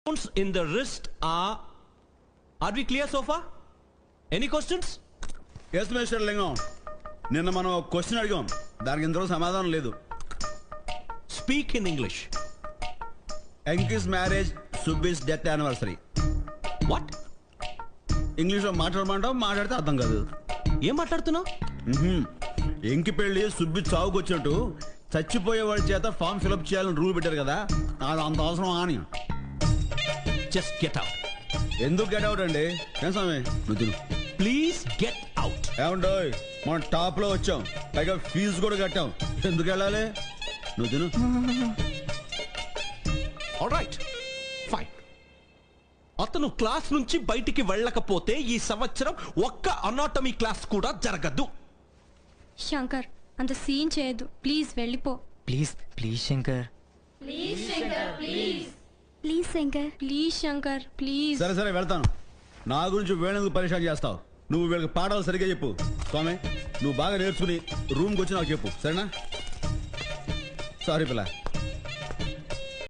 in the wrist are we clear so far? Any questions? Yes, Mr. Lingam. నిన్న మనం ఒక question అడిగాం, దానికి ఇంతలో సమాధానం లేదు. Speak in English. Enki's marriage, Subbi's death anniversary. What? ఇంగ్లీష్లో మాట్లాడమంటావు, మాట్లాడితే అర్థం కాదు. ఏం మాట్లాడుతున్నావు? ఎంకి పెళ్లి సుబ్బి చావుకు వచ్చినట్టు చచ్చిపోయే వాళ్ళ చేత ఫామ్ ఫిల్అప్ చేయాలని రూల్ పెట్టారు కదా, అది అంత అవసరం అని. Just get out. ఎందుకు గెట్ అవుట్ అండి? ఏం స్వామి నువ్వు తిను. Please get out. ఏమంటో మనం టాప్ లో వచ్చాం, పైగా ఫీజు కూడా కట్టాం, ఎందుకు వెళ్ళాలి? నువ్వు తిను. All right. Fine. అతను క్లాస్ నుంచి బయటికి వెళ్ళకపోతే ఈ సంవత్సరం ఒక్క అనాటమీ క్లాస్ కూడా జరగదు. శంకర్, అంత సీన్ చేయదు, ప్లీజ్ వెళ్ళిపో. Please please Shankar, please Shankar, please please Shankar, please Shankar, please. సరే సరే వెళ్తాను. నా గురించి వేణుకు పరిశాన్ చేస్తావు. నువ్వు వీళ్ళకి పాఠాలు సరిగ్గా చెప్పు. స్వామి నువ్వు బాగా నేర్చుకుని రూమ్కి వచ్చి నాకు చెప్పు, సరేనా? సారీ పిల్ల.